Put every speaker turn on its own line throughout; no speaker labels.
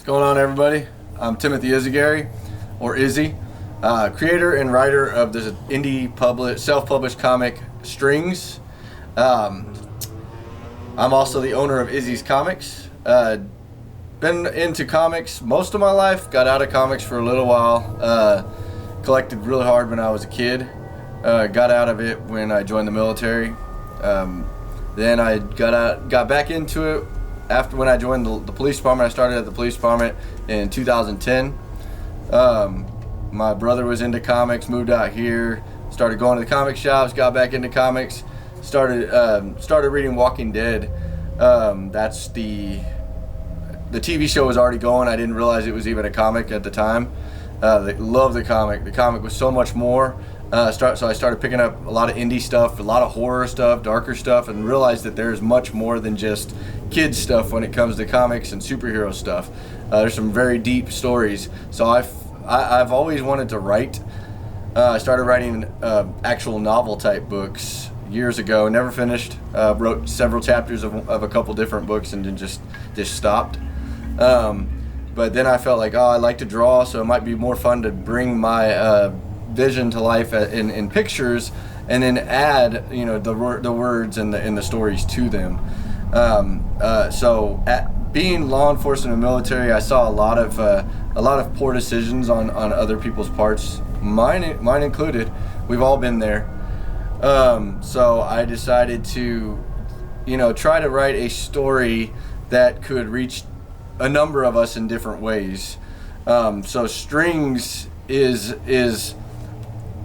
going on, everybody? I'm Timothy Yzaguirre, or Izzy, creator and writer of the self-published comic Strings. I'm also the owner of Izzy's Comics. Been into comics most of my life, got out of comics for a little while, collected really hard when I was a kid, got out of it when I joined the military. Then I got back into it after when I joined the police department. I started at the police department in 2010. My brother was into comics, moved out here, started going to the comic shops, got back into comics, started reading Walking Dead. That's the TV show was already going. I didn't realize it was even a comic at the time. Loved the comic. The comic was so much more. So I started picking up a lot of indie stuff, a lot of horror stuff, darker stuff, and realized that there's much more than just kids stuff when it comes to comics and superhero stuff. There's some very deep stories. So I've always wanted to write. I started writing actual novel type books years ago. Never finished. Wrote several chapters of a couple different books and then just stopped. But then I felt like, I like to draw, so it might be more fun to bring my vision to life in pictures, and then add the words and the stories to them. So at being law enforcement and military, I saw a lot of poor decisions on other people's parts, mine included. We've all been there. So I decided to try to write a story that could reach a number of us in different ways. So Strings is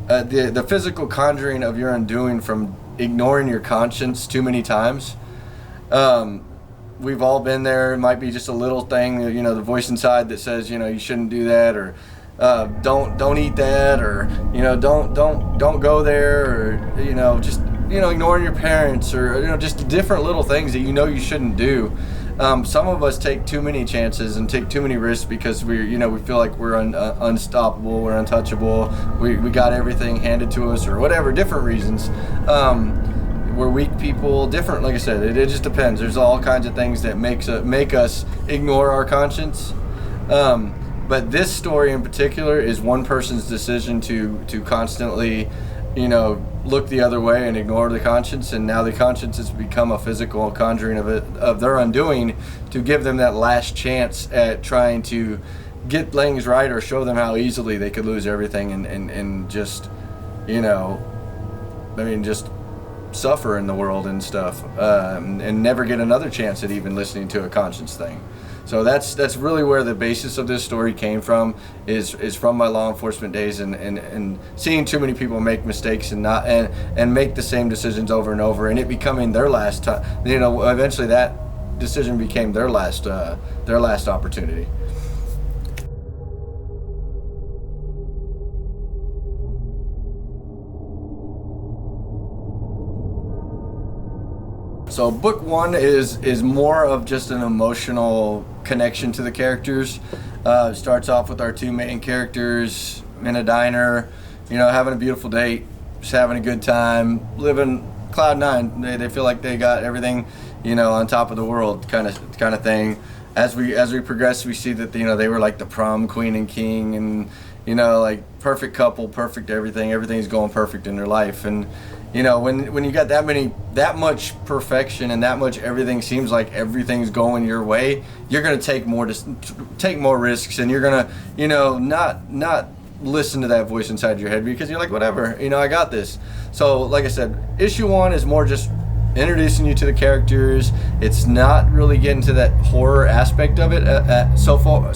the physical conjuring of your undoing from ignoring your conscience too many times. We've all been there. It might be just a little thing, the voice inside that says, you shouldn't do that, or don't eat that, or don't go there, or just ignoring your parents, or just different little things that you shouldn't do. Some of us take too many chances and take too many risks because we feel like we're unstoppable, we're untouchable, we got everything handed to us, or whatever, different reasons. We're weak people, different, like I said, it just depends. There's all kinds of things that make us ignore our conscience. But this story in particular is one person's decision to constantly look the other way and ignore the conscience, and now the conscience has become a physical conjuring of their undoing, to give them that last chance at trying to get things right, or show them how easily they could lose everything and just just suffer in the world and stuff, and never get another chance at even listening to a conscience thing. So that's really where the basis of this story came from, is from my law enforcement days, and seeing too many people make mistakes and make the same decisions over and over, and it becoming their last time. Eventually that decision became their last opportunity. So book one is more of just an emotional connection to the characters. It starts off with our two main characters in a diner, having a beautiful date, just having a good time, living cloud nine. They feel like they got everything, on top of the world, kind of thing. As we progress, we see that they were like the prom queen and king, and like perfect couple, perfect everything. Everything's going perfect in their life, and when you got that much perfection and that much everything seems like everything's going your way, you're gonna take more risks, and you're gonna not listen to that voice inside your head, because you're like, whatever, I got this. So like I said, issue one is more just introducing you to the characters. It's not really getting to that horror aspect of it so far,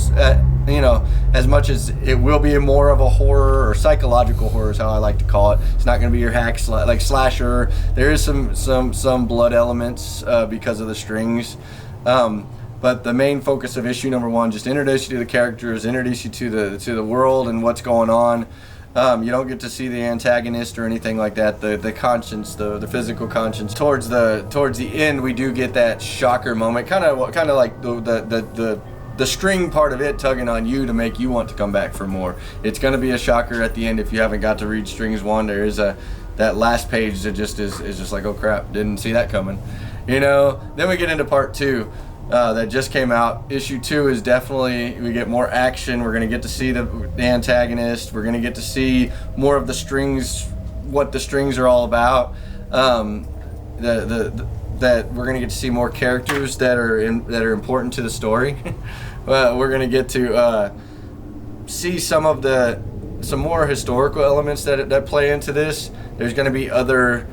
as much as it will be more of a horror, or psychological horror is how I like to call it. It's not going to be your hack like slasher. There is some blood elements because of the strings, but the main focus of issue number one, just introduce you to the characters, introduce you to the world and what's going on. You don't get to see the antagonist or anything like that. The conscience, the physical conscience. Towards the end, we do get that shocker moment, kind of like the string part of it tugging on you to make you want to come back for more. It's going to be a shocker at the end if you haven't got to read Strings 1. There is that last page that just is just like, oh crap, didn't see that coming. Then we get into part 2. that just came out. Issue 2 is definitely, we get more action. We're going to get to see the antagonist. We're going to get to see more of the strings, what the strings are all about. That we're going to get to see more characters that are important to the story. We're going to get to see some more historical elements that play into this. There's going to be other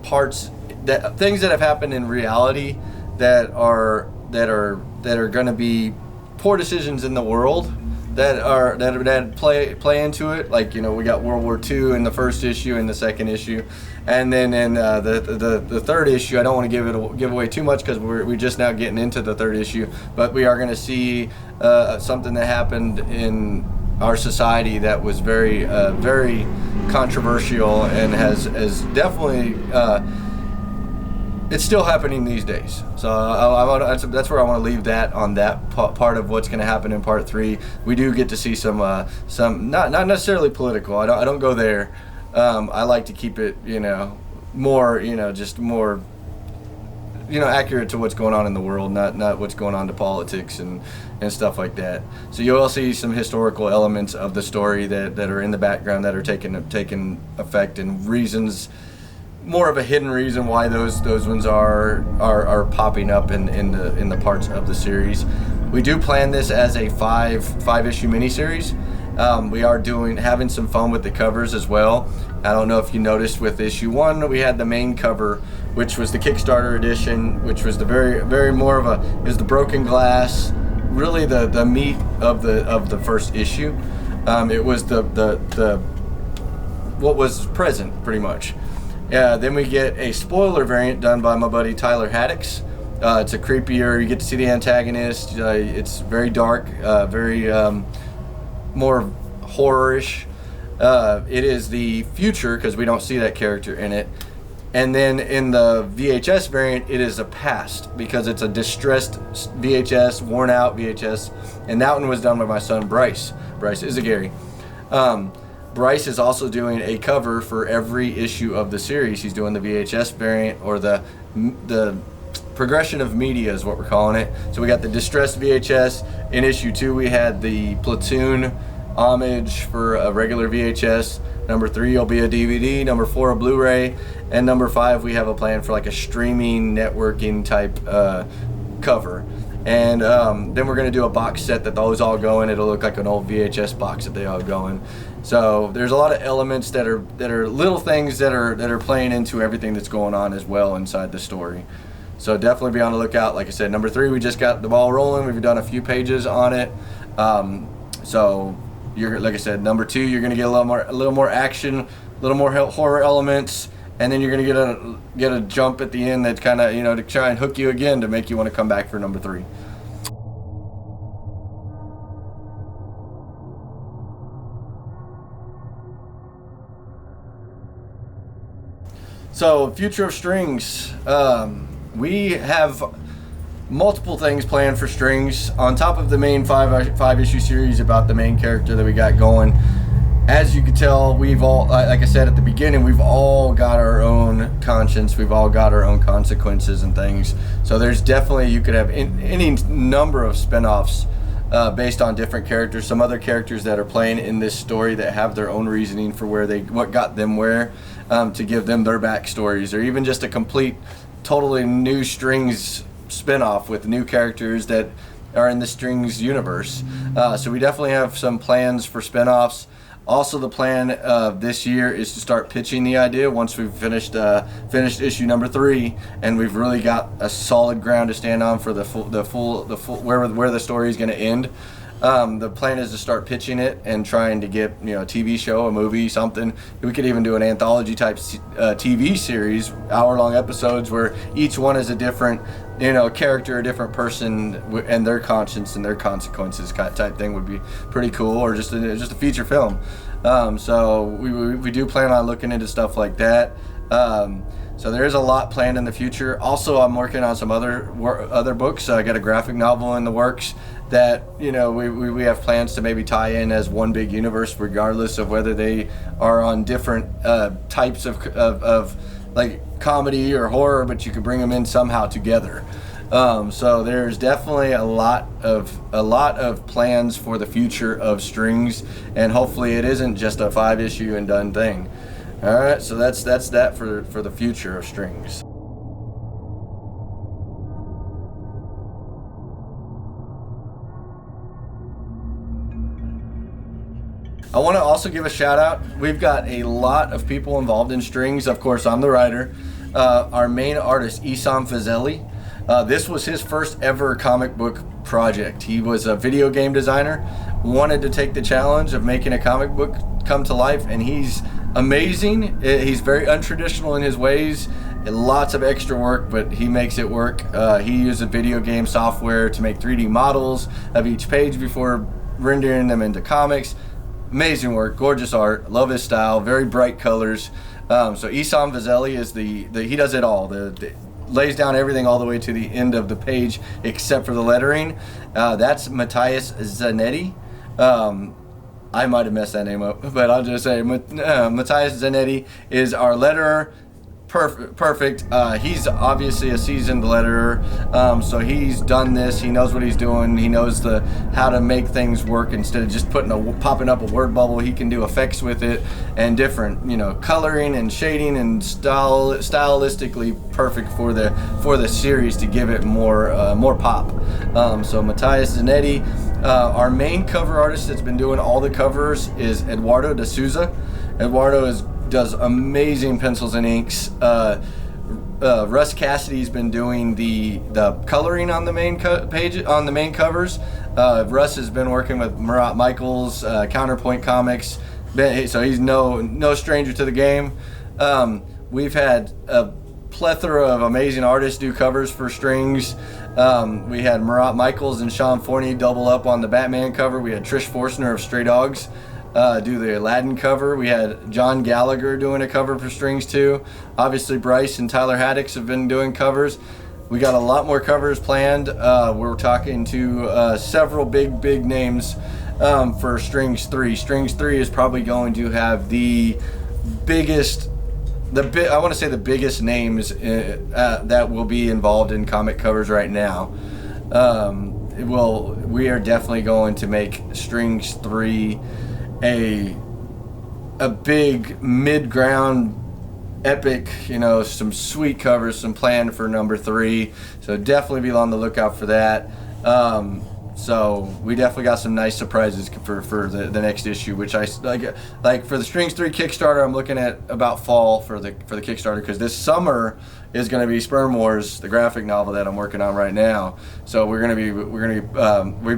parts, things that have happened in reality that are going to be poor decisions in the world that play into it. Like, you know, we got World War II in the first issue and the second issue, and then in the third issue, I don't want to give away too much because we're just now getting into the third issue, but we are going to see something that happened in our society that was very very controversial and has definitely it's still happening these days. So that's where I want to leave that on that part of what's going to happen in part 3. We do get to see some not necessarily political. I don't go there. I like to keep it, you know, more, you know, just more, you know, accurate to what's going on in the world, not what's going on to politics and stuff like that. So you'll see some historical elements of the story that are in the background that are taking effect, and reasons, more of a hidden reason why those ones are popping up in the parts of the series. We do plan this as a five issue miniseries. We are having some fun with the covers as well. I don't know if you noticed with issue 1, we had the main cover, which was the Kickstarter edition, which was the very more of it was the broken glass, really the meat of the first issue. It was the what was present pretty much. Then we get a spoiler variant done by my buddy Tyler Haddix. It's a creepier, you get to see the antagonist. It's very dark, very more horror-ish. It is the future because we don't see that character in it. And then in the VHS variant, it is a past because it's a distressed VHS, worn out VHS. And that one was done by my son Bryce Yzaguirre. Bryce is also doing a cover for every issue of the series. He's doing the VHS variant, or the progression of media is what we're calling it. So we got the distressed VHS. In issue 2, we had the Platoon homage for a regular VHS. Number 3 will be a DVD. Number 4 a Blu-ray. And number 5 we have a plan for like a streaming networking type cover. And then we're going to do a box set that those all go in. It'll look like an old VHS box that they all go in. So there's a lot of elements that are little things that are playing into everything that's going on as well inside the story. So definitely be on the lookout. Like I said, number 3, we just got the ball rolling. We've done a few pages on it. So like I said, number 2, you're going to get a little more action, a little more horror elements, and then you're going to get a jump at the end that kind of, you know, to try and hook you again to make you want to come back for number 3. So, future of strings. We have multiple things planned for strings on top of the main five issue series about the main character that we got going. As you can tell, we've all, like I said at the beginning, we've all got our own conscience. We've all got our own consequences and things. So there's definitely, you could have any number of spin-offs based on different characters. Some other characters that are playing in this story that have their own reasoning for what got them where, to give them their backstories, or even just a complete, totally new strings spin-off with new characters that are in the strings universe. So we definitely have some plans for spin-offs. Also, the plan this year is to start pitching the idea once we've finished issue number 3, and we've really got a solid ground to stand on for the full where the story is going to end. The plan is to start pitching it and trying to get, you know, a TV show, a movie, something. We could even do an anthology type TV series, hour-long episodes where each one is a different, you know, character, a different person, and their conscience and their consequences type thing would be pretty cool, or just a feature film. So we do plan on looking into stuff like that. So there is a lot planned in the future. Also, I'm working on some other books. I got a graphic novel in the works that, you know, we have plans to maybe tie in as one big universe, regardless of whether they are on different types of like comedy or horror, but you can bring them in somehow together. So there's definitely a lot of plans for the future of strings, and hopefully it isn't just a 5-issue and done thing. All right, so that's that for the future of strings. I want to also give a shout out. We've got a lot of people involved in strings. Of course, I'm the writer. Our main artist, Izzy Fazeli. This was his first ever comic book project. He was a video game designer, wanted to take the challenge of making a comic book come to life, and he's amazing. He's very untraditional in his ways. Lots of extra work, but he makes it work. He uses video game software to make 3D models of each page before rendering them into comics. Amazing work, gorgeous art, love his style, very bright colors. So Izzy Fazeli is he does it all. Lays down everything all the way to the end of the page except for the lettering. That's Matthias Zanetti. I might have messed that name up, but I'll just say Matthias Zanetti is our letterer. Perfect. He's obviously a seasoned letterer, so he's done this. He knows what he's doing. He knows how to make things work instead of just popping up a word bubble. He can do effects with it and different, coloring and shading and stylistically perfect for the series to give it more pop. So Matthias Zanetti, our main cover artist that's been doing all the covers is Eduardo De Souza. Eduardo does amazing pencils and inks. Russ Cassidy's been doing the coloring on the main on the main covers. Russ has been working with Murat Michaels, Counterpoint Comics, so he's no stranger to the game. We've had a plethora of amazing artists do covers for strings. We had Murat Michaels and Sean Forney double up on the Batman cover. We had Trish Forstner of Stray Dogs do the Aladdin cover. We had John Gallagher doing a cover for strings too. Obviously Bryce and Tyler Haddix have been doing covers. We got a lot more covers planned. We're talking to several big names for Strings 3. Strings 3 is probably going to have the biggest, I want to say the biggest names that will be involved in comic covers right now. We are definitely going to make Strings 3 a big mid-ground epic, some sweet covers, some planned for number 3. So definitely be on the lookout for that. So we definitely got some nice surprises for the next issue, which I like for the Strings 3 Kickstarter. I'm looking at about fall for the Kickstarter, because this summer is going to be Sperm Wars, the graphic novel that I'm working on right now. So we've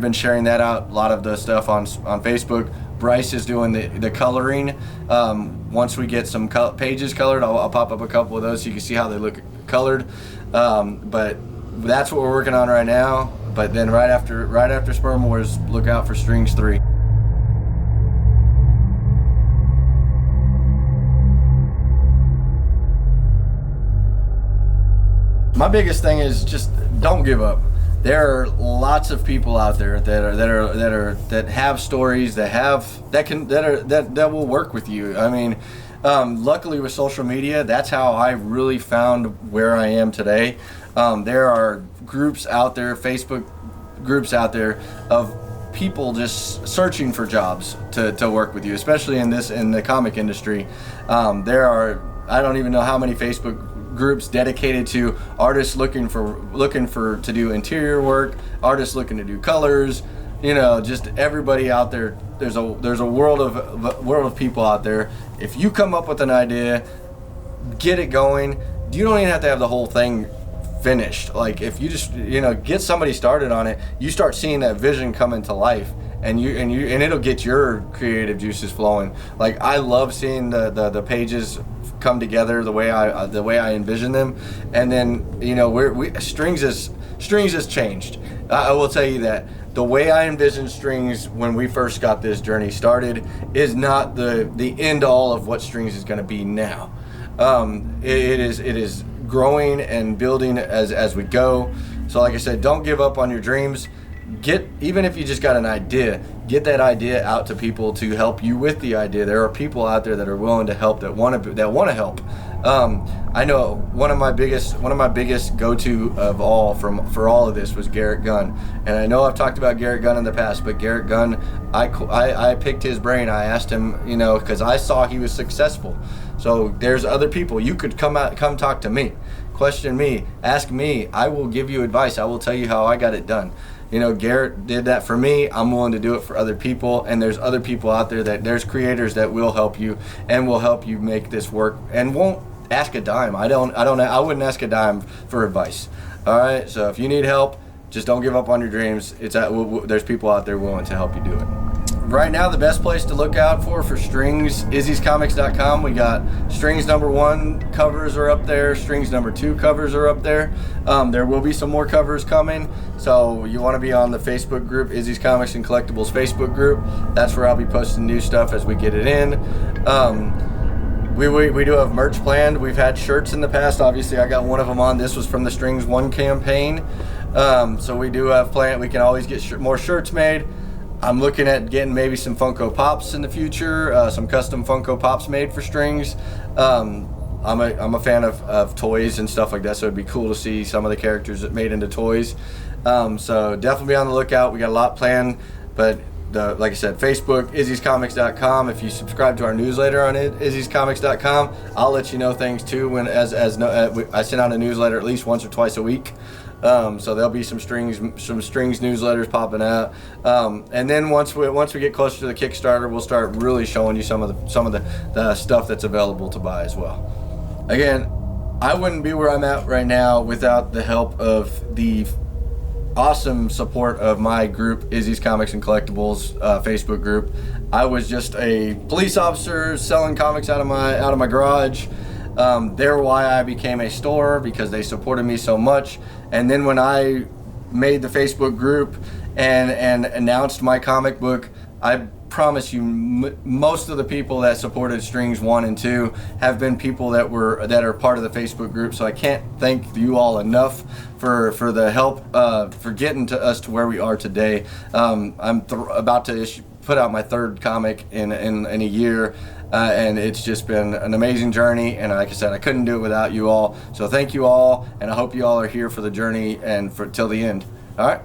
been sharing that out, a lot of the stuff on Facebook. Bryce is doing the coloring. Once we get some pages colored, I'll pop up a couple of those so you can see how they look colored. But that's what we're working on right now. But then right after Sperm Wars, look out for Strings 3. My biggest thing is just don't give up. There are lots of people out there that have stories that will work with you. I mean, luckily with social media, that's how I really found where I am today. There are groups out there, Facebook groups out there of people just searching for jobs to work with you, especially in the comic industry. I don't even know how many Facebook groups dedicated to artists looking to do interior work, artists looking to do colors, just everybody out there. There's a world of people out there. If you come up with an idea, get it going. You don't even have to have the whole thing finished. Like if you just get somebody started on it, you start seeing that vision come into life, and it'll get your creative juices flowing. Like I love seeing the pages come together the way I envision them, and then strings has changed. I will tell you that the way I envisioned strings when we first got this journey started is not the end all of what strings is going to be now. It is growing and building as we go. So like I said, don't give up on your dreams. even if you just got an idea, get that idea out to people to help you with the idea. There are people out there that are willing to help, that want to help. I know one of my biggest go-to of all for all of this was Garrett Gunn, and I know I've talked about Garrett Gunn in the past, but Garrett Gunn, I picked his brain. I asked him, because I saw he was successful. So there's other people. You could come talk to me, question me, ask me. I will give you advice. I will tell you how I got it done. Garrett did that for me. I'm willing to do it for other people, and there's other people out there there's creators that will help you and will help you make this work and won't ask a dime. I wouldn't ask a dime for advice. All right. So if you need help, just don't give up on your dreams. There's people out there willing to help you do it. Right now, the best place to look out for strings, izzyscomics.com. We got strings number 1 covers are up there. Strings number 2 covers are up there. There will be some more covers coming. So you want to be on the Facebook group, Izzy's Comics and Collectibles Facebook group. That's where I'll be posting new stuff as we get it in. We do have merch planned. We've had shirts in the past. Obviously, I got one of them on. This was from the Strings 1 campaign. So we do have planned. We can always get more shirts made. I'm looking at getting maybe some Funko Pops in the future, some custom Funko Pops made for strings. I'm a fan of toys and stuff like that, so it'd be cool to see some of the characters that made into toys. So definitely be on the lookout. We got a lot planned, but like I said, Facebook, izzyscomics.com. If you subscribe to our newsletter on izzyscomics.com, I'll let you know things too. I send out a newsletter at least once or twice a week. So there'll be some strings newsletters popping out, and then once we get closer to the Kickstarter, we'll start really showing you some of the stuff that's available to buy as well. Again, I wouldn't be where I'm at right now without the help of the awesome support of my group, Izzy's Comics and Collectibles Facebook group. I was just a police officer selling comics out of my garage. They're why I became a store, because they supported me so much. And then when I made the Facebook group and announced my comic book, I promise you, most of the people that supported Strings 1 and 2 have been people that are part of the Facebook group. So I can't thank you all enough for the help for getting to us to where we are today. I'm about to put out my 3rd comic in a year. And it's just been an amazing journey, and like I said, I couldn't do it without you all. So thank you all, and I hope you all are here for the journey and till the end. All right.